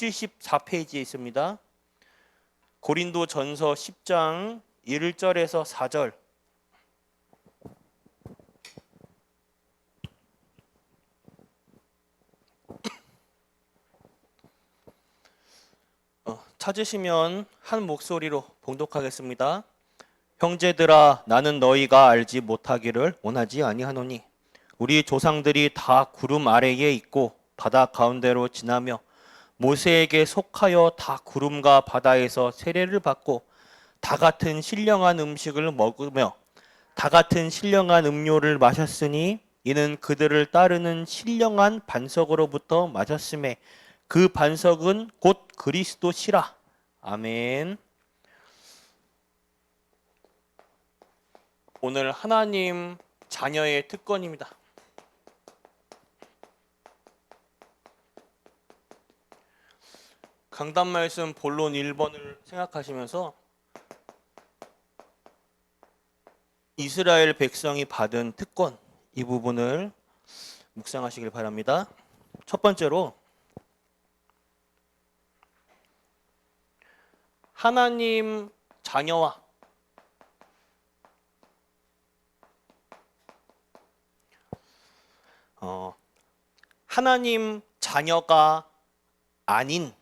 174페이지에 있습니다. 고린도전서 10장 1절에서 4절. 찾으시면 한 목소리로 봉독하겠습니다. 형제들아, 나는 너희가 알지 못하기를 원하지 아니하노니 우리 조상들이 다 구름 아래에 있고 바다 가운데로 지나며 모세에게 속하여 다 구름과 바다에서 세례를 받고 다 같은 신령한 음식을 먹으며 다 같은 신령한 음료를 마셨으니 이는 그들을 따르는 신령한 반석으로부터 마셨음에 그 반석은 곧 그리스도시라. 아멘. 오늘 하나님 자녀의 특권입니다. 강단 말씀 본론 1번을 생각하시면서 이스라엘 백성이 받은 특권, 이 부분을 묵상하시길 바랍니다. 첫 번째로 하나님 자녀와 하나님 자녀가 아닌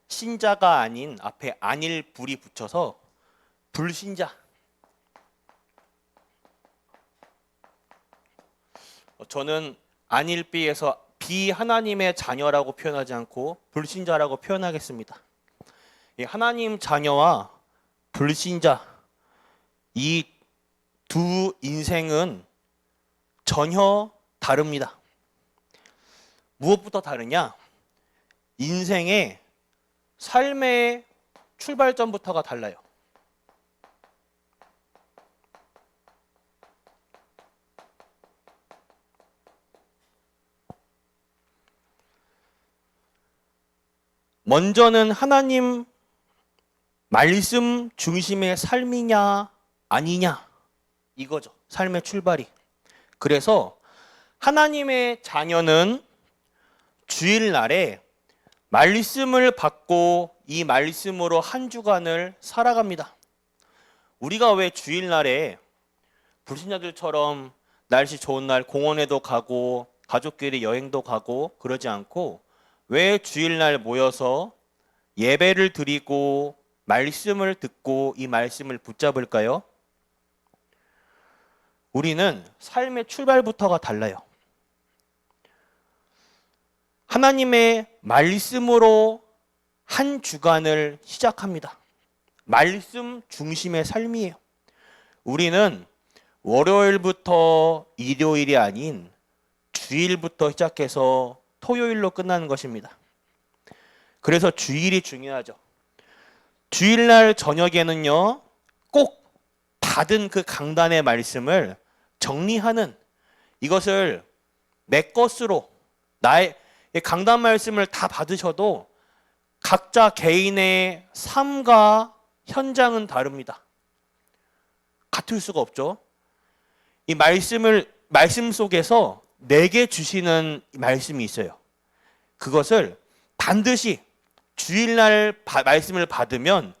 신자가 아닌 앞에 아닐 불이 붙여서 불신자. 저는 안일비에서 비하나님의 자녀라고 표현하지 않고 불신자라고 표현하겠습니다. 하나님 자녀와 불신자, 이 두 인생은 전혀 다릅니다. 무엇부터 다르냐? 인생의 삶의 출발점부터가 달라요. 먼저는 하나님 말씀 중심의 삶이냐 아니냐, 이거죠. 삶의 출발이. 그래서 하나님의 자녀는 주일날에 말씀을 받고 이 말씀으로 한 주간을 살아갑니다. 우리가 왜 주일날에 불신자들처럼 날씨 좋은 날 공원에도 가고 가족끼리 여행도 가고 그러지 않고 왜 주일날 모여서 예배를 드리고 말씀을 듣고 이 말씀을 붙잡을까요? 우리는 삶의 출발부터가 달라요. 하나님의 말씀으로 한 주간을 시작합니다. 말씀 중심의 삶이에요. 우리는 월요일부터 일요일이 아닌 주일부터 시작해서 토요일로 끝나는 것입니다. 그래서 주일이 중요하죠. 주일날 저녁에는요, 꼭 받은 그 강단의 말씀을 정리하는, 이것을 내 것으로, 나의 강단 말씀을 다 받으셔도 각자 개인의 삶과 현장은 다릅니다. 같을 수가 없죠. 이 말씀 속에서 내게 주시는 말씀이 있어요. 그것을 반드시 주일날 말씀을 받으면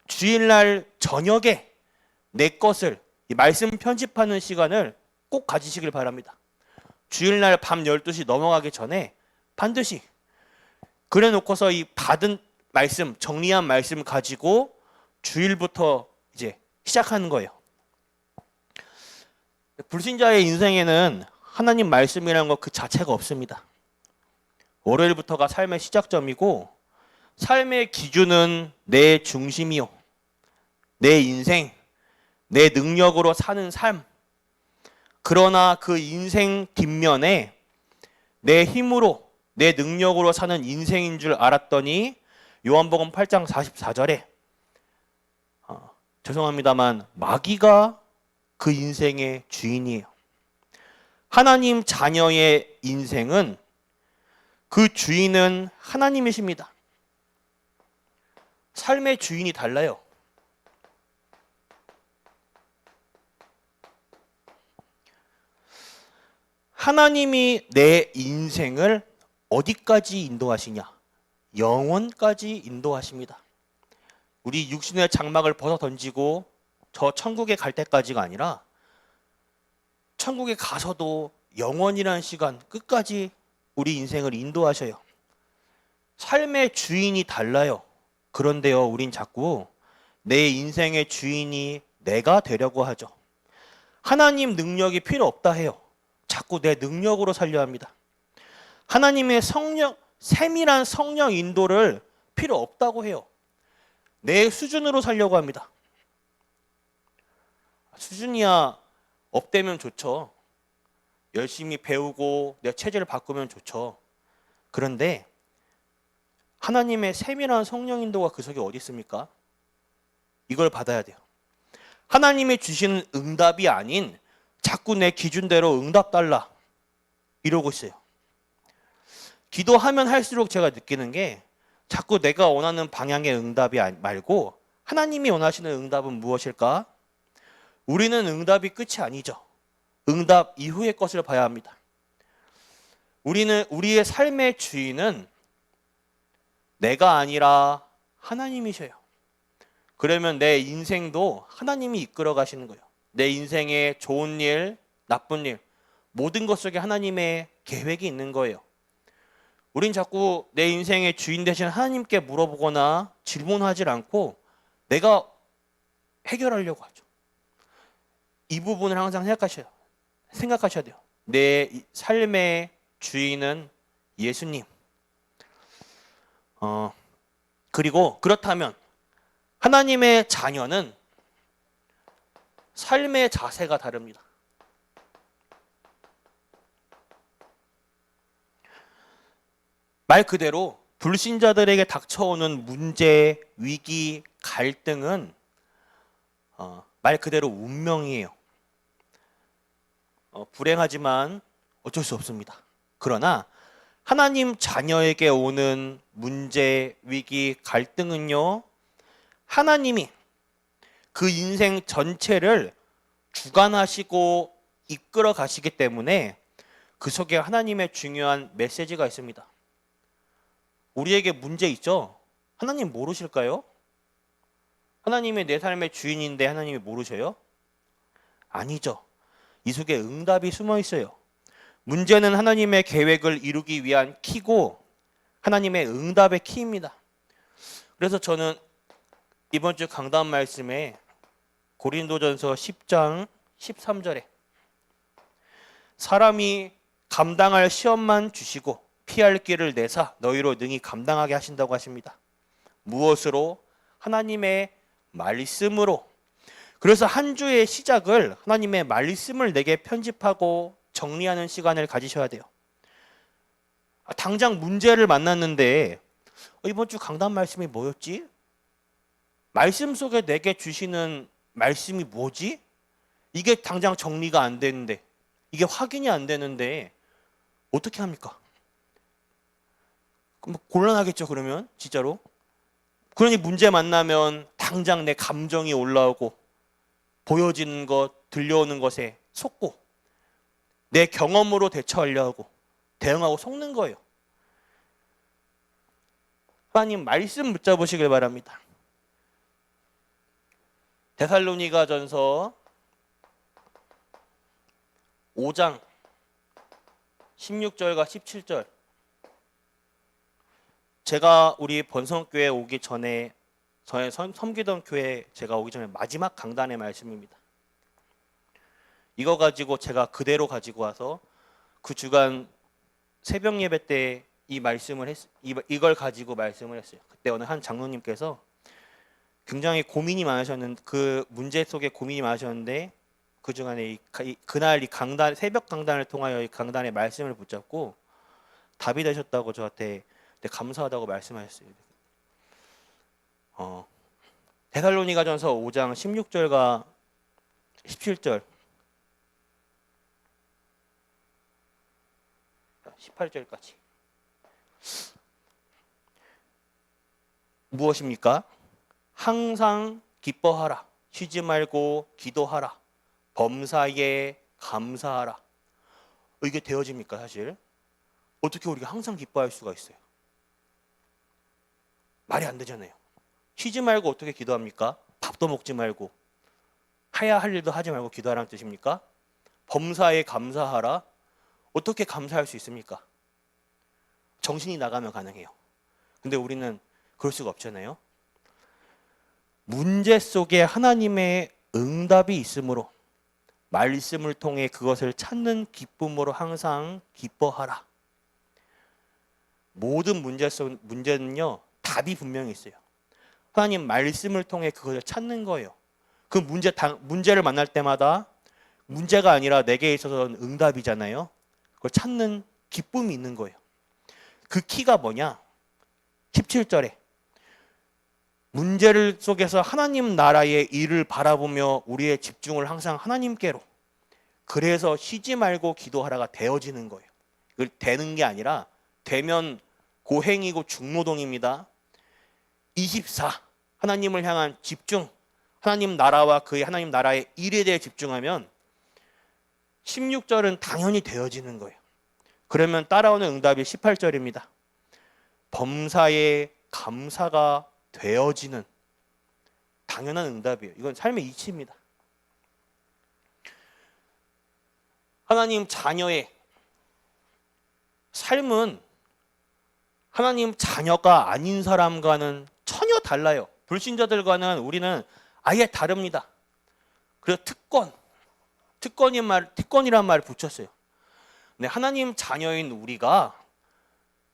주일날 저녁에 내 것을 이 말씀 편집하는 시간을 꼭 가지시길 바랍니다. 주일날 밤 12시 넘어가기 전에 반드시 그래 놓고서 이 받은 말씀, 정리한 말씀 가지고 주일부터 이제 시작하는 거예요. 불신자의 인생에는 하나님 말씀이라는 것 그 자체가 없습니다. 월요일부터가 삶의 시작점이고 삶의 기준은 내 중심이요, 내 인생, 내 능력으로 사는 삶. 그러나 그 인생 뒷면에 내 힘으로, 내 능력으로 사는 인생인 줄 알았더니 요한복음 8장 44절에 죄송합니다만 마귀가 그 인생의 주인이에요. 하나님 자녀의 인생은 그 주인은 하나님이십니다. 삶의 주인이 달라요. 하나님이 내 인생을 어디까지 인도하시냐? 영원까지 인도하십니다. 우리 육신의 장막을 벗어 던지고 저 천국에 갈 때까지가 아니라 천국에 가서도 영원이라는 시간 끝까지 우리 인생을 인도하셔요. 삶의 주인이 달라요. 그런데요, 우린 자꾸 내 인생의 주인이 내가 되려고 하죠. 하나님 능력이 필요 없다 해요. 자꾸 내 능력으로 살려 합니다. 하나님의 성령, 세밀한 성령 인도를 필요 없다고 해요. 내 수준으로 살려고 합니다. 수준이야 업되면 좋죠. 열심히 배우고 내 체질을 바꾸면 좋죠. 그런데 하나님의 세밀한 성령 인도가 그 속에 어디 있습니까? 이걸 받아야 돼요. 하나님이 주시는 응답이 아닌 자꾸 내 기준대로 응답 달라 이러고 있어요. 기도하면 할수록 제가 느끼는 게 자꾸 내가 원하는 방향의 응답이 말고 하나님이 원하시는 응답은 무엇일까? 우리는 응답이 끝이 아니죠. 응답 이후의 것을 봐야 합니다. 우리의 삶의 주인은 내가 아니라 하나님이셔요. 그러면 내 인생도 하나님이 이끌어 가시는 거예요. 내 인생의 좋은 일, 나쁜 일, 모든 것 속에 하나님의 계획이 있는 거예요. 우린 자꾸 내 인생의 주인 되신 하나님께 물어보거나 질문하지 않고 내가 해결하려고 하죠. 이 부분을 항상 생각하셔야 돼요. 내 삶의 주인은 예수님. 그리고 그렇다면 하나님의 자녀는 삶의 자세가 다릅니다. 말 그대로 불신자들에게 닥쳐오는 문제, 위기, 갈등은 말 그대로 운명이에요. 불행하지만 어쩔 수 없습니다. 그러나 하나님 자녀에게 오는 문제, 위기, 갈등은요, 하나님이 그 인생 전체를 주관하시고 이끌어 가시기 때문에 그 속에 하나님의 중요한 메시지가 있습니다. 우리에게 문제 있죠? 하나님 모르실까요? 하나님이 내 삶의 주인인데 하나님이 모르셔요? 아니죠. 이 속에 응답이 숨어 있어요. 문제는 하나님의 계획을 이루기 위한 키고 하나님의 응답의 키입니다. 그래서 저는 이번 주 강단 말씀에 고린도전서 10장 13절에 사람이 감당할 시험만 주시고 피할 길을 내사 너희로 능히 감당하게 하신다고 하십니다. 무엇으로? 하나님의 말씀으로. 그래서 한 주의 시작을 하나님의 말씀을 내게 편집하고 정리하는 시간을 가지셔야 돼요. 당장 문제를 만났는데 이번 주 강단 말씀이 뭐였지? 말씀 속에 내게 주시는 말씀이 뭐지? 이게 당장 정리가 안 되는데, 이게 확인이 안 되는데 어떻게 합니까? 그럼 곤란하겠죠, 그러면 진짜로. 그러니 문제 만나면 당장 내 감정이 올라오고 보여지는 것, 들려오는 것에 속고 내 경험으로 대처하려고 대응하고 속는 거예요. 하나님 말씀 붙잡으시길 바랍니다. 데살로니가전서 5장 16절과 17절. 제가 우리 번성교회 오기 전에 저의 섬기던 교회 제가 오기 전에 마지막 강단의 말씀입니다. 이거 가지고 제가 그대로 가지고 와서 그 주간 새벽 예배 때 이걸 가지고 말씀을 했어요. 그때 어느 한 장로님께서 굉장히 고민이 많으셨는데 그 문제 속에 고민이 많으셨는데 그 주간에 그날 이 강단 새벽 강단을 통하여 이 강단의 말씀을 붙잡고 답이 되셨다고 저한테 감사하다고 말씀하셨어요. 데살로니가전서 5장 16절과 17절 18절까지 무엇입니까? 항상 기뻐하라. 쉬지 말고 기도하라. 범사에 감사하라. 이게 되어집니까 사실? 어떻게 우리가 항상 기뻐할 수가 있어요? 말이 안 되잖아요. 쉬지 말고 어떻게 기도합니까? 밥도 먹지 말고 해야 할 일도 하지 말고 기도하라는 뜻입니까? 범사에 감사하라. 어떻게 감사할 수 있습니까? 정신이 나가면 가능해요. 근데 우리는 그럴 수가 없잖아요. 문제 속에 하나님의 응답이 있으므로 말씀을 통해 그것을 찾는 기쁨으로 항상 기뻐하라. 모든 문제는요, 답이 분명히 있어요. 하나님 말씀을 통해 그것을 찾는 거예요. 그 문제를 만날 때마다 문제가 아니라 내게 있어서는 응답이잖아요. 그걸 찾는 기쁨이 있는 거예요. 그 키가 뭐냐? 17절에 문제를 속에서 하나님 나라의 일을 바라보며 우리의 집중을 항상 하나님께로, 그래서 쉬지 말고 기도하라가 되어지는 거예요. 이걸 되는 게 아니라 되면 고행이고 중노동입니다. 24 하나님을 향한 집중, 하나님 나라와 그의 하나님 나라의 일에 대해 집중하면 16절은 당연히 되어지는 거예요. 그러면 따라오는 응답이 18절입니다. 범사에 감사가 되어지는 당연한 응답이에요. 이건 삶의 이치입니다. 하나님 자녀의 삶은 하나님 자녀가 아닌 사람과는 전혀 달라요. 불신자들과는 우리는 아예 다릅니다. 그래서 특권이란 말을 붙였어요. 근데 하나님 자녀인 우리가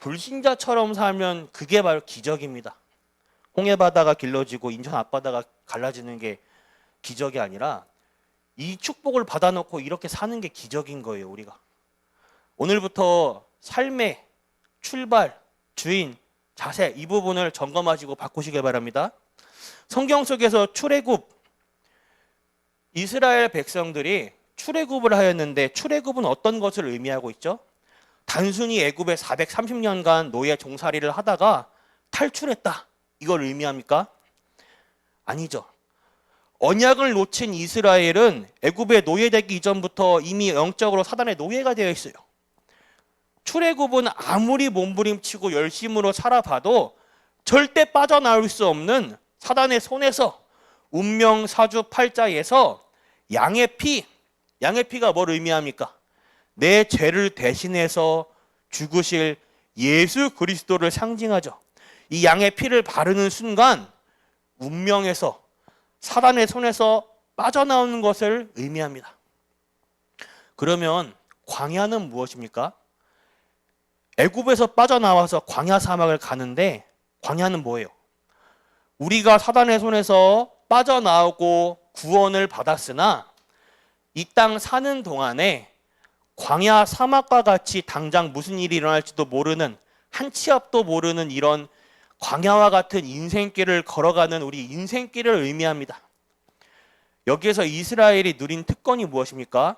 불신자처럼 살면 그게 바로 기적입니다. 홍해바다가 길러지고 인천 앞바다가 갈라지는 게 기적이 아니라 이 축복을 받아놓고 이렇게 사는 게 기적인 거예요, 우리가. 오늘부터 삶의 출발, 주인, 자세 이 부분을 점검하시고 바꾸시길 바랍니다. 성경 속에서 출애굽, 이스라엘 백성들이 출애굽을 하였는데 출애굽은 어떤 것을 의미하고 있죠? 단순히 애굽에 430년간 노예 종살이를 하다가 탈출했다, 이걸 의미합니까? 아니죠. 언약을 놓친 이스라엘은 애굽에 노예되기 이전부터 이미 영적으로 사단의 노예가 되어 있어요. 출애굽은 아무리 몸부림치고 열심으로 살아봐도 절대 빠져나올 수 없는 사단의 손에서, 운명 사주 팔자에서 양의 피가 뭘 의미합니까? 내 죄를 대신해서 죽으실 예수 그리스도를 상징하죠. 이 양의 피를 바르는 순간 운명에서, 사단의 손에서 빠져나오는 것을 의미합니다. 그러면 광야는 무엇입니까? 애굽에서 빠져나와서 광야 사막을 가는데 광야는 뭐예요? 우리가 사단의 손에서 빠져나오고 구원을 받았으나 이 땅 사는 동안에 광야 사막과 같이 당장 무슨 일이 일어날지도 모르는, 한 치 앞도 모르는 이런 광야와 같은 인생길을 걸어가는 우리 인생길을 의미합니다. 여기에서 이스라엘이 누린 특권이 무엇입니까?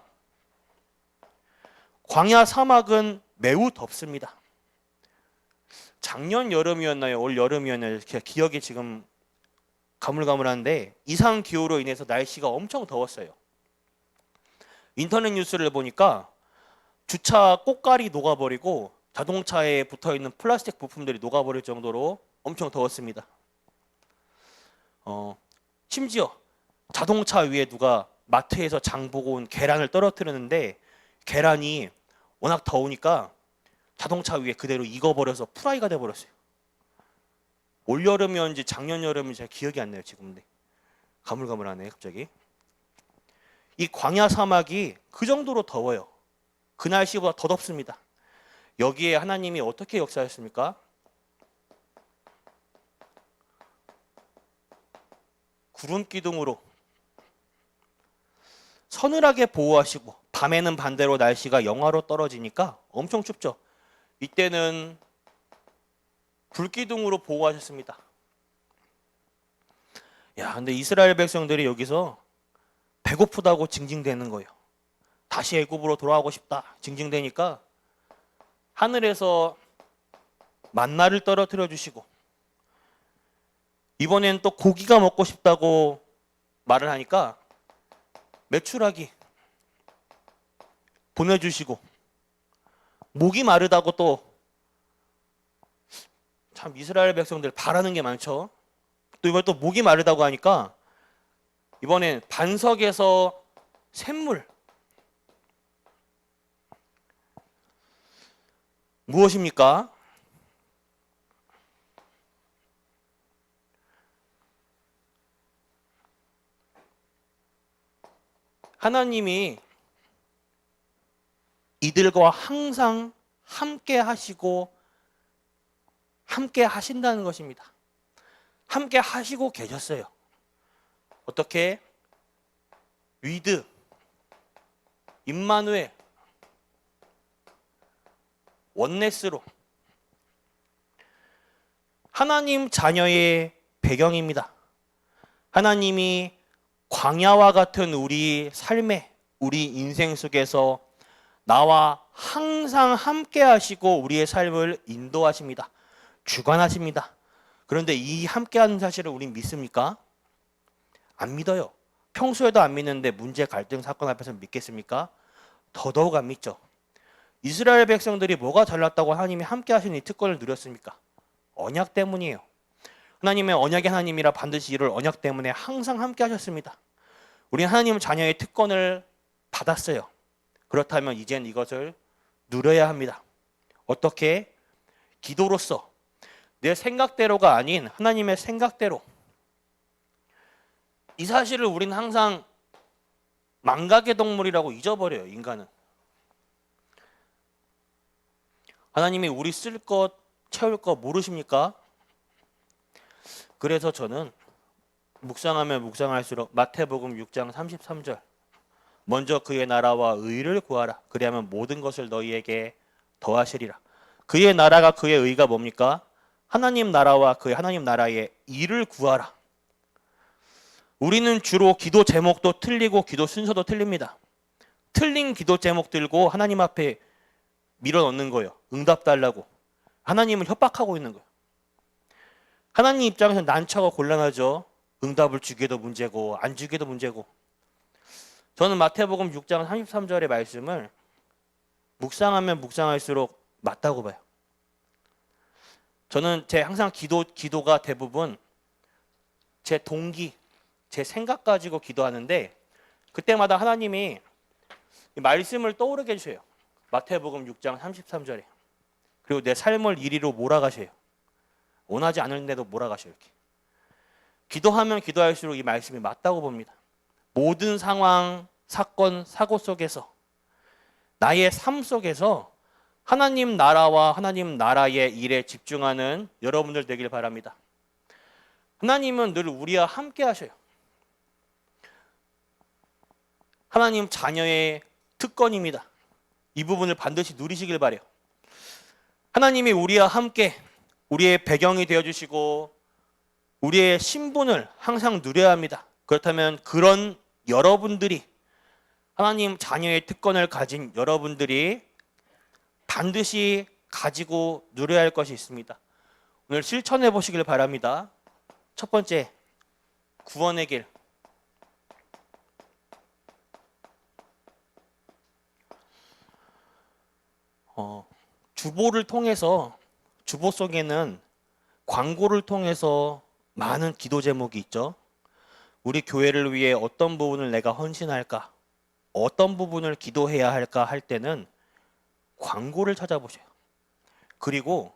광야 사막은 매우 덥습니다. 작년 여름이었나요? 올 여름이었나요? 기억이 지금 가물가물한데 이상 기후로 인해서 날씨가 엄청 더웠어요. 인터넷 뉴스를 보니까 주차 꽃갈이 녹아버리고 자동차에 붙어있는 플라스틱 부품들이 녹아버릴 정도로 엄청 더웠습니다. 심지어 자동차 위에 누가 마트에서 장 보고 온 계란을 떨어뜨렸는데 계란이 워낙 더우니까 자동차 위에 그대로 익어버려서 프라이가 돼버렸어요. 올여름이었는지 작년 여름인지 잘 기억이 안 나요, 지금. 근데 가물가물하네, 갑자기. 이 광야 사막이 그 정도로 더워요. 그 날씨보다 더 덥습니다. 여기에 하나님이 어떻게 역사하셨습니까? 구름 기둥으로 서늘하게 보호하시고, 밤에는 반대로 날씨가 영하로 떨어지니까 엄청 춥죠. 이때는 불기둥으로 보호하셨습니다. 야, 근데 이스라엘 백성들이 여기서 배고프다고 징징대는 거예요. 다시 애굽으로 돌아가고 싶다 징징대니까 하늘에서 만나를 떨어뜨려 주시고, 이번엔 또 고기가 먹고 싶다고 말을 하니까 메추라기 보내주시고, 목이 마르다고 또 참 이스라엘 백성들 바라는 게 많죠. 또 이걸 또 목이 마르다고 하니까 이번엔 반석에서 샘물. 무엇입니까? 하나님이 이들과 항상 함께 하시고 함께 하신다는 것입니다. 함께 하시고 계셨어요. 어떻게? 위드, 임마누엘, 원네스로 하나님 자녀의 배경입니다. 하나님이 광야와 같은 우리 삶에, 우리 인생 속에서 나와 항상 함께 하시고 우리의 삶을 인도하십니다. 주관하십니다. 그런데 이 함께하는 사실을 우린 믿습니까? 안 믿어요. 평소에도 안 믿는데 문제, 갈등, 사건 앞에서 믿겠습니까? 더더욱 안 믿죠. 이스라엘 백성들이 뭐가 잘났다고 하나님이 함께 하시는 이 특권을 누렸습니까? 언약 때문이에요. 하나님의 언약의 하나님이라 반드시 이를 언약 때문에 항상 함께 하셨습니다. 우리는 하나님 자녀의 특권을 받았어요. 그렇다면 이젠 이것을 누려야 합니다. 어떻게? 기도로서 내 생각대로가 아닌 하나님의 생각대로. 이 사실을 우리는 항상 망각의 동물이라고 잊어버려요. 인간은. 하나님이 우리 쓸 것, 채울 것 모르십니까? 그래서 저는 묵상하면 묵상할수록 마태복음 6장 33절 먼저 그의 나라와 의를 구하라. 그리하면 모든 것을 너희에게 더하시리라. 그의 나라가 그의 의가 뭡니까? 하나님 나라와 그의 하나님 나라의 일을 구하라. 우리는 주로 기도 제목도 틀리고 기도 순서도 틀립니다. 틀린 기도 제목 들고 하나님 앞에 밀어넣는 거예요. 응답 달라고. 하나님을 협박하고 있는 거예요. 하나님 입장에서 난처하고 곤란하죠. 응답을 주기도 문제고 안 주기도 문제고. 저는 마태복음 6장 33절의 말씀을 묵상하면 묵상할수록 맞다고 봐요. 저는 제 항상 기도가 대부분 제 동기, 제 생각 가지고 기도하는데 그때마다 하나님이 말씀을 떠오르게 해주세요. 마태복음 6장 33절에. 그리고 내 삶을 이리로 몰아가셔요. 원하지 않을는데도 몰아가셔요. 이렇게. 기도하면 기도할수록 이 말씀이 맞다고 봅니다. 모든 상황, 사건, 사고 속에서 나의 삶 속에서 하나님 나라와 하나님 나라의 일에 집중하는 여러분들 되길 바랍니다. 하나님은 늘 우리와 함께 하셔요. 하나님 자녀의 특권입니다. 이 부분을 반드시 누리시길 바라요. 하나님이 우리와 함께 우리의 배경이 되어주시고 우리의 신분을 항상 누려야 합니다. 그렇다면 그런 여러분들이 하나님 자녀의 특권을 가진 여러분들이 반드시 가지고 누려야 할 것이 있습니다. 오늘 실천해 보시길 바랍니다. 첫 번째, 구원의 길. 주보를 통해서 주보 속에는 광고를 통해서 많은 기도 제목이 있죠. 우리 교회를 위해 어떤 부분을 내가 헌신할까? 어떤 부분을 기도해야 할까 할 때는 광고를 찾아보세요. 그리고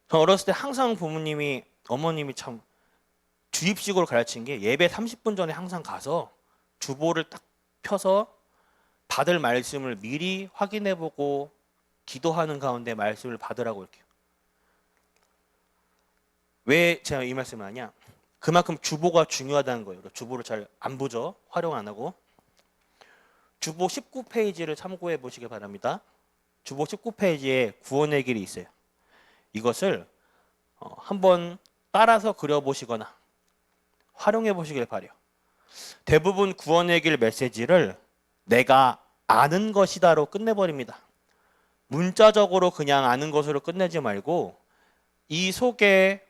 저 어렸을 때 항상 부모님이 어머님이 참 주입식으로 가르친 게 예배 30분 전에 항상 가서 주보를 딱 펴서 받을 말씀을 미리 확인해보고 기도하는 가운데 말씀을 받으라고 이렇게. 왜 제가 이 말씀을 하냐? 그만큼 주보가 중요하다는 거예요. 주보를 잘 안 보죠. 활용 안 하고. 주보 19페이지를 참고해 보시기 바랍니다. 주보 19페이지에 구원의 길이 있어요. 이것을 한번 따라서 그려보시거나 활용해 보시길 바라요. 대부분 구원의 길 메시지를 내가 아는 것이다로 끝내버립니다. 문자적으로 그냥 아는 것으로 끝내지 말고 이 속에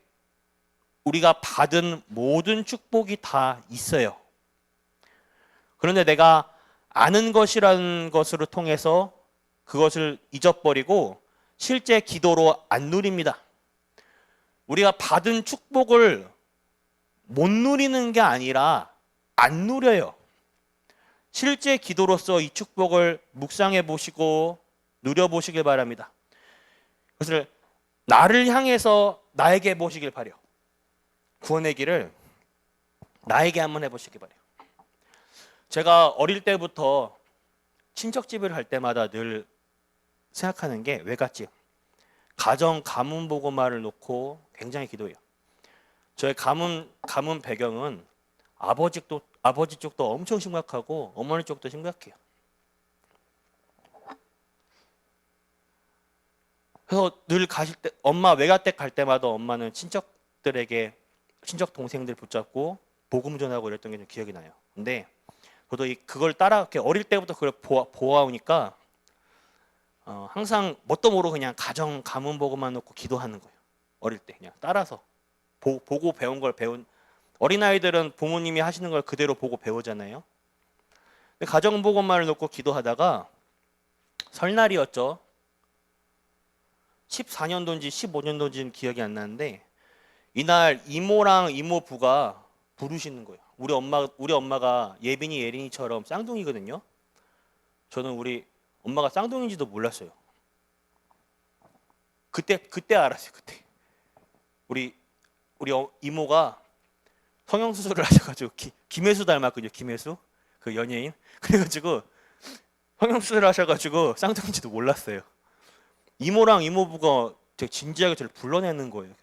우리가 받은 모든 축복이 다 있어요. 그런데 내가 아는 것이라는 것으로 통해서 그것을 잊어버리고 실제 기도로 안 누립니다. 우리가 받은 축복을 못 누리는 게 아니라 안 누려요. 실제 기도로서 이 축복을 묵상해 보시고 누려 보시길 바랍니다. 그것을 나를 향해서 나에게 보시길 바래요. 구원의 길을 나에게 한번 해보시길 바래요. 제가 어릴 때부터 친척집을 갈 때마다 늘 생각하는 게 외갓집 가정 가문 보고마를 놓고 굉장히 기도해요. 저의 가문 배경은 아버지 쪽도 엄청 심각하고 어머니 쪽도 심각해요. 그래서 늘 가실 때 엄마 외가댁 갈 때마다 엄마는 친척 동생들 붙잡고 복음 전하고 이랬던 게 좀 기억이 나요. 근데 저도 그걸 따라 이렇게 어릴 때부터 그걸 보아오니까 항상 뭣도 모르고 그냥 가정 가문 보고만 놓고 기도하는 거예요. 어릴 때 그냥 따라서 보고 배운 걸 배운 어린아이들은 부모님이 하시는 걸 그대로 보고 배우잖아요. 근데 가정 보고만을 놓고 기도하다가 설날이었죠. 14년도인지 15년도인지는 기억이 안 나는데 이날 이모랑 이모부가 부르시는 거예요. 우리 엄마가 예빈이 예린이처럼 쌍둥이거든요. 저는 우리 엄마가 쌍둥이인지도 몰랐어요. 그때 알았어요. 그때 우리 이모가 성형수술을 하셔가지고 김혜수 닮았거든요. 김혜수 그 연예인. 그래가지고 성형수술을 하셔가지고 쌍둥이인지도 몰랐어요. 이모랑 이모부가 되게 진지하게 저를 불러내는 거예요.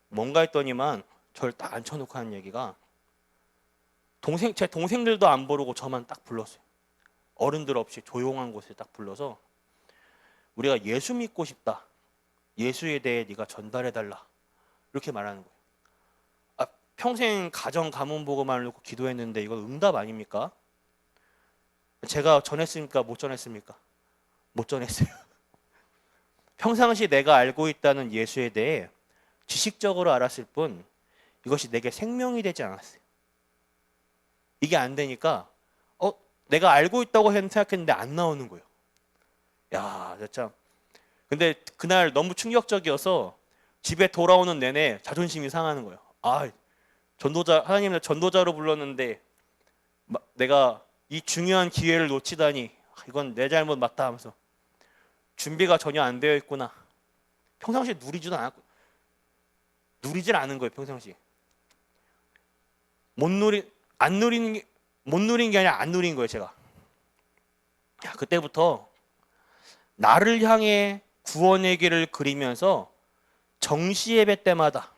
뭔가 했더니만 저를 딱 앉혀놓고 하는 얘기가 제 동생들도 안 부르고 저만 딱 불렀어요. 어른들 없이 조용한 곳에 딱 불러서 우리가 예수 믿고 싶다. 예수에 대해 네가 전달해달라. 이렇게 말하는 거예요. 평생 가정 가문 보고만 놓고 기도했는데 이거 응답 아닙니까? 제가 전했습니까? 못 전했습니까? 못 전했어요. 평상시 내가 알고 있다는 예수에 대해 지식적으로 알았을 뿐 이것이 내게 생명이 되지 않았어요. 이게 안 되니까 내가 알고 있다고 생각했는데 안 나오는 거예요. 야, 진짜. 근데 그날 너무 충격적이어서 집에 돌아오는 내내 자존심이 상하는 거예요. 하나님을 전도자로 불렀는데 내가 이 중요한 기회를 놓치다니 이건 내 잘못 맞다 하면서 준비가 전혀 안 되어 있구나. 평상시에 누리질 않은 거예요. 평상시에 못 누린 게 아니라 안 누린 거예요. 제가 그때부터 나를 향해 구원의 길을 그리면서 정시 예배 때마다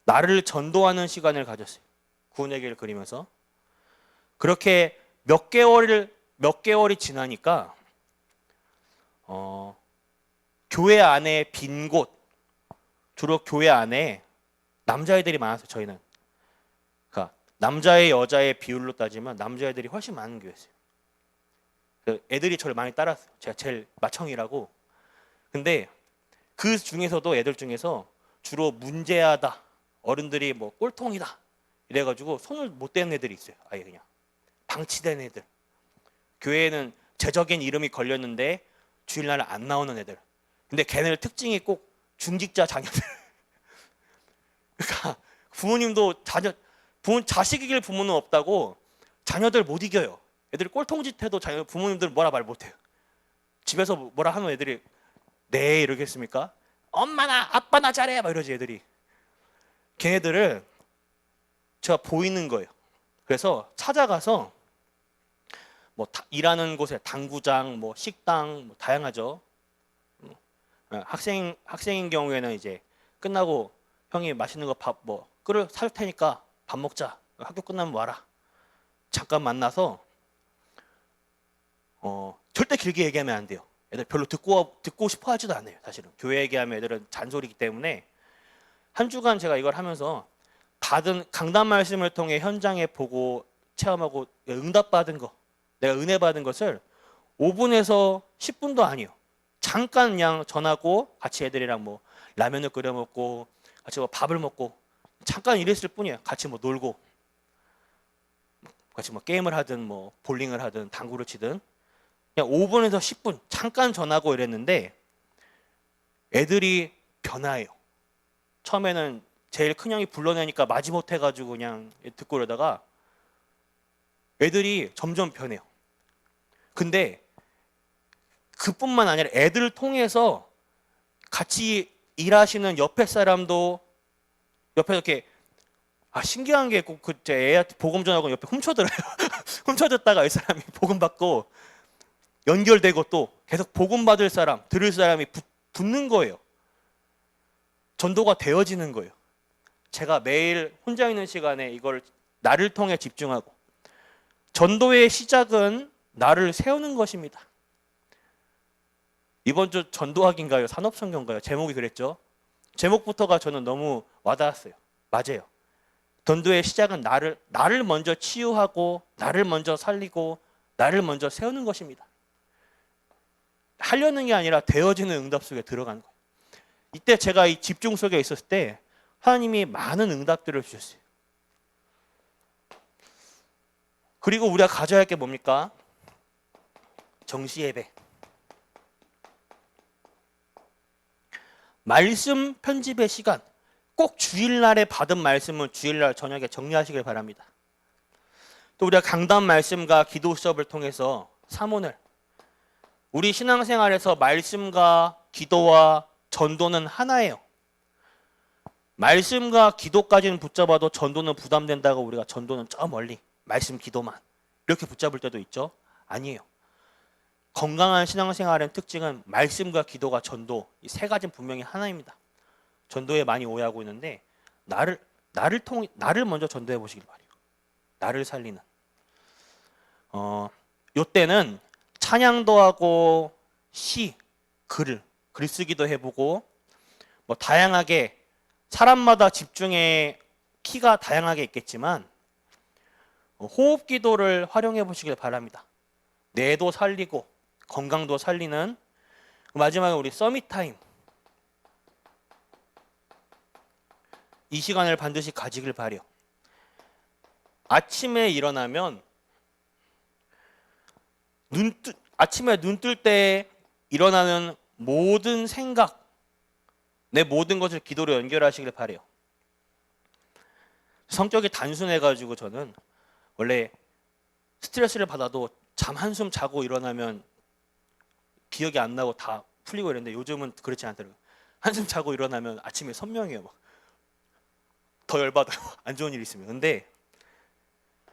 나를 전도하는 시간을 가졌어요. 구원의 길을 그리면서 그렇게 몇 개월이 지나니까 교회 안에 빈 곳, 주로 교회 안에 남자애들이 많았어요. 저희는 그러니까 남자의 여자의 비율로 따지면 남자애들이 훨씬 많은 교회였어요. 애들이 저를 많이 따랐어요. 제가 제일 마청이라고. 근데 그 중에서도 애들 중에서 주로 문제하다, 어른들이 뭐 꼴통이다 이래가지고 손을 못 대는 애들이 있어요. 아예 그냥 방치된 애들. 교회에는 제적인 이름이 걸렸는데 주일날 안 나오는 애들. 근데 걔네들 특징이 꼭 중직자 자녀들. 그러니까 부모님도 자식 이길 부모는 없다고 자녀들 못 이겨요. 애들이 꼴통짓 해도 부모님들 뭐라 말 못해요. 집에서 뭐라 하면 애들이 네 이러겠습니까? 엄마나 아빠나 잘해 막 이러지 애들이. 걔네들을 제가 보이는 거예요. 그래서 찾아가서 뭐 일하는 곳에 당구장, 뭐 식당, 뭐 다양하죠. 학생인 경우에는 이제 끝나고 형이 맛있는 거 밥 뭐 살 테니까 밥 먹자. 학교 끝나면 와라. 잠깐 만나서 절대 길게 얘기하면 안 돼요. 애들 별로 듣고 싶어 하지도 않아요. 사실은 교회 얘기하면 애들은 잔소리이기 때문에 한 주간 제가 이걸 하면서 받은 강단 말씀을 통해 현장에 보고 체험하고 응답받은 거, 내가 은혜 받은 것을 5분에서 10분도 아니에요. 잠깐 그냥 전하고 같이 애들이랑 뭐 라면을 끓여 먹고 같이 뭐 밥을 먹고 잠깐 이랬을 뿐이에요. 같이 뭐 놀고 같이 뭐 게임을 하든 뭐 볼링을 하든 당구를 치든 그냥 5분에서 10분 잠깐 전하고 이랬는데 애들이 변화해요. 처음에는 제일 큰 형이 불러내니까 마지못해가지고 그냥 듣고 이러다가 애들이 점점 변해요. 근데 그뿐만 아니라 애들을 통해서 같이 일하시는 옆에 사람도 옆에 이렇게 신기한 게 꼭 그때 애한테 복음 전하고 옆에 훔쳐들어요. 훔쳐듣다가 이 사람이 복음 받고 연결되고 또 계속 복음 받을 사람, 들을 사람이 붙는 거예요. 전도가 되어지는 거예요. 제가 매일 혼자 있는 시간에 이걸 나를 통해 집중하고 전도의 시작은 나를 세우는 것입니다. 이번 주 전도학인가요? 산업선교인가요? 제목이 그랬죠. 제목부터가 저는 너무 와닿았어요. 맞아요. 전도의 시작은 나를 먼저 치유하고 나를 먼저 살리고 나를 먼저 세우는 것입니다. 하려는 게 아니라 되어지는 응답 속에 들어가는 거예요. 이때 제가 이 집중 속에 있었을 때 하나님이 많은 응답들을 주셨어요. 그리고 우리가 가져야 할 게 뭡니까? 정시 예배. 말씀 편집의 시간. 꼭 주일날에 받은 말씀은 주일날 저녁에 정리하시길 바랍니다. 또 우리가 강단 말씀과 기도 수업을 통해서 사모늘, 우리 신앙생활에서 말씀과 기도와 전도는 하나예요. 말씀과 기도까지는 붙잡아도 전도는 부담된다고 우리가 전도는 저 멀리 말씀 기도만 이렇게 붙잡을 때도 있죠. 아니에요. 건강한 신앙생활의 특징은 말씀과 기도가 전도, 이 세 가지는 분명히 하나입니다. 전도에 많이 오해하고 있는데 나를 먼저 전도해 보시길 바래요. 나를 살리는. 요때는 찬양도 하고 시, 글쓰기도 해보고 뭐 다양하게 사람마다 집중의 키가 다양하게 있겠지만 호흡 기도를 활용해 보시길 바랍니다. 뇌도 살리고 건강도 살리는. 마지막에 우리 서밋 타임. 이 시간을 반드시 가지길 바래요. 아침에 일어나면 아침에 눈 뜰 때 일어나는 모든 생각, 내 모든 것을 기도로 연결하시길 바래요. 성격이 단순해가지고 저는 원래 스트레스를 받아도 잠 한숨 자고 일어나면 기억이 안 나고 다 풀리고 이랬는데 요즘은 그렇지 않더라고요. 한숨 자고 일어나면 아침에 선명해요. 더 열받아요. 안 좋은 일이 있으면. 근데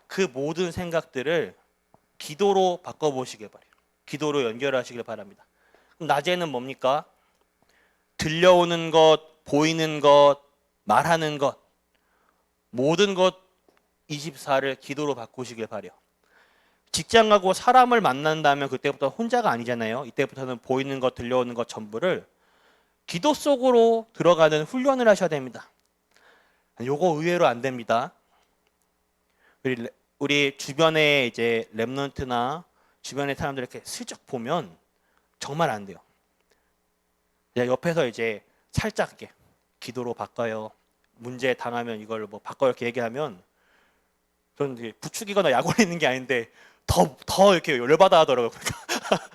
그 모든 생각들을 기도로 바꿔보시길 바래요. 기도로 연결하시길 바랍니다. 그럼 낮에는 뭡니까? 들려오는 것, 보이는 것, 말하는 것, 모든 것 24를 기도로 바꾸시길 바래요. 직장 가고 사람을 만난다면 그때부터 혼자가 아니잖아요. 이때부터는 보이는 것, 들려오는 것 전부를 기도 속으로 들어가는 훈련을 하셔야 됩니다. 요거 의외로 안 됩니다. 우리 주변에 이제 랩런트나 주변의 사람들 이렇게 슬쩍 보면 정말 안 돼요. 옆에서 이제 살짝 이렇게 기도로 바꿔요. 문제 당하면 이걸 뭐 바꿔요 이렇게 얘기하면 저는 이제 부추기거나 약 올리는 게 아닌데 더 이렇게 열받아 하더라고요. 그러니까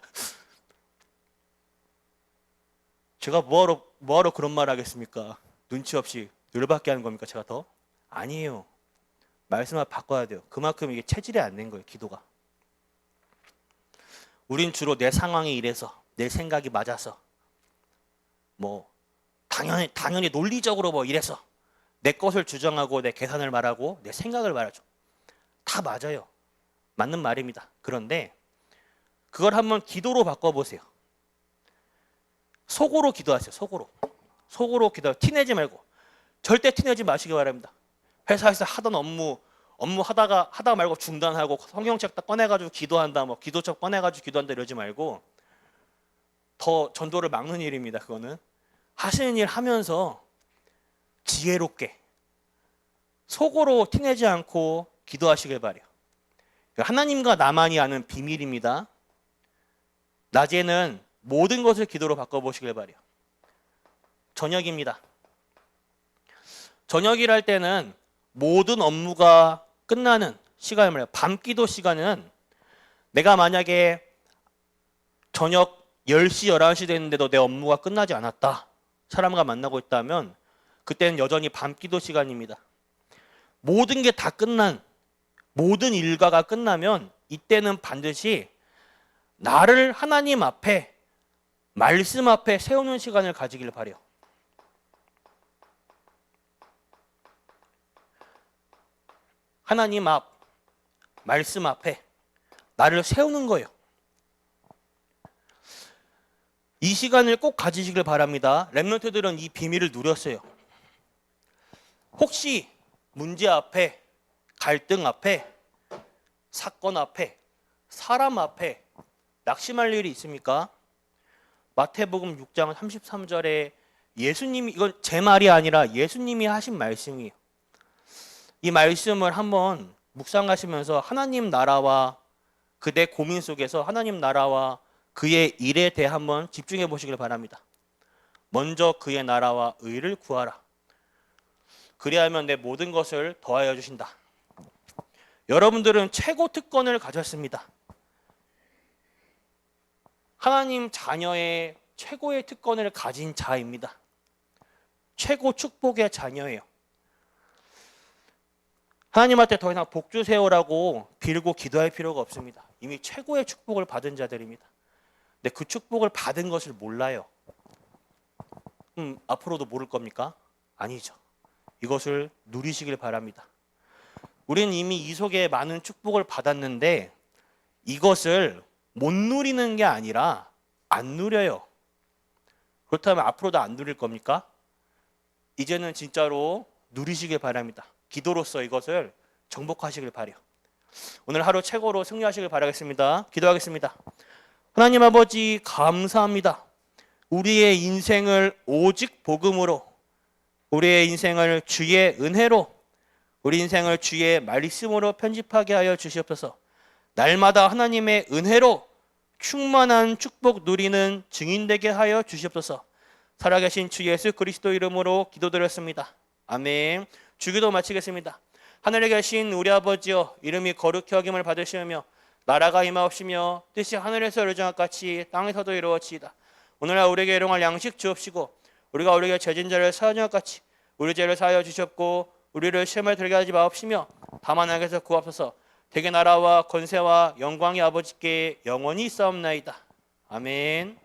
제가 뭐하러 그런 말 하겠습니까? 눈치 없이 열받게 하는 겁니까? 제가 더? 아니에요. 말씀을 바꿔야 돼요. 그만큼 이게 체질이 안 된 거예요. 기도가. 우린 주로 내 상황이 이래서 내 생각이 맞아서 뭐 당연히 논리적으로 뭐 이래서 내 것을 주장하고 내 계산을 말하고 내 생각을 말하죠. 다 맞아요. 맞는 말입니다. 그런데 그걸 한번 기도로 바꿔보세요. 속으로 기도하세요. 속으로 기도하세요. 티내지 말고. 절대 티내지 마시기 바랍니다. 회사에서 하던 업무 하다 말고 중단하고 성경책 딱 꺼내가지고 기도한다, 뭐 기도책 꺼내가지고 기도한다 이러지 말고 더 전도를 막는 일입니다. 그거는 하시는 일 하면서 지혜롭게 속으로 티내지 않고 기도하시길 바래요. 하나님과 나만이 아는 비밀입니다. 낮에는 모든 것을 기도로 바꿔보시길 바래요. 저녁입니다. 저녁이랄 때는 모든 업무가 끝나는 시간을 말해요. 밤기도 시간은 내가 만약에 저녁 10시, 11시 됐는데도 내 업무가 끝나지 않았다. 사람과 만나고 있다면 그때는 여전히 밤기도 시간입니다. 모든 게 다 끝난, 모든 일과가 끝나면 이때는 반드시 나를 하나님 앞에, 말씀 앞에 세우는 시간을 가지길 바래요. 하나님 앞, 말씀 앞에 나를 세우는 거예요. 이 시간을 꼭 가지시길 바랍니다. 렘넌트들은 이 비밀을 누렸어요. 혹시 문제 앞에, 갈등 앞에, 사건 앞에, 사람 앞에 낙심할 일이 있습니까? 마태복음 6장 33절에 예수님이, 이건 제 말이 아니라 예수님이 하신 말씀이에요. 이 말씀을 한번 묵상하시면서 하나님 나라와 그대 고민 속에서 하나님 나라와 그의 일에 대해 한번 집중해 보시길 바랍니다. 먼저 그의 나라와 의를 구하라. 그리하면 내 모든 것을 더하여 주신다. 여러분들은 최고 특권을 가졌습니다. 하나님 자녀의 최고의 특권을 가진 자입니다. 최고 축복의 자녀예요. 하나님한테 더 이상 복 주세요라고 빌고 기도할 필요가 없습니다. 이미 최고의 축복을 받은 자들입니다. 근데 그 축복을 받은 것을 몰라요. 앞으로도 모를 겁니까? 아니죠. 이것을 누리시길 바랍니다. 우리는 이미 이 속에 많은 축복을 받았는데 이것을 못 누리는 게 아니라 안 누려요. 그렇다면 앞으로도 안 누릴 겁니까? 이제는 진짜로 누리시길 바랍니다. 기도로서 이것을 정복하시길 바라요. 오늘 하루 최고로 승리하시길 바라겠습니다. 기도하겠습니다. 하나님 아버지 감사합니다. 우리의 인생을 오직 복음으로, 우리의 인생을 주의 은혜로, 우리 인생을 주의 말씀으로 편집하게 하여 주시옵소서. 날마다 하나님의 은혜로 충만한 축복 누리는 증인 되게 하여 주시옵소서. 살아계신 주 예수 그리스도 이름으로 기도드렸습니다. 아멘. 주기도 마치겠습니다. 하늘에 계신 우리 아버지여, 이름이 거룩히 여김을 받으시며 나라가 임하옵시며 뜻이 하늘에서 이루어진 것 같이 땅에서도 이루어지이다. 오늘날 우리에게 일용할 양식 주옵시고 우리가 우리에게 죄진 자를 사하는 것 같이 우리 죄를 사하여 주시옵고 우리를 시험에 들게 하지 마옵시며 다만 악에서 구하옵소서. 대개 나라와 권세와 영광이 아버지께 영원히 있사옵나이다. 아멘.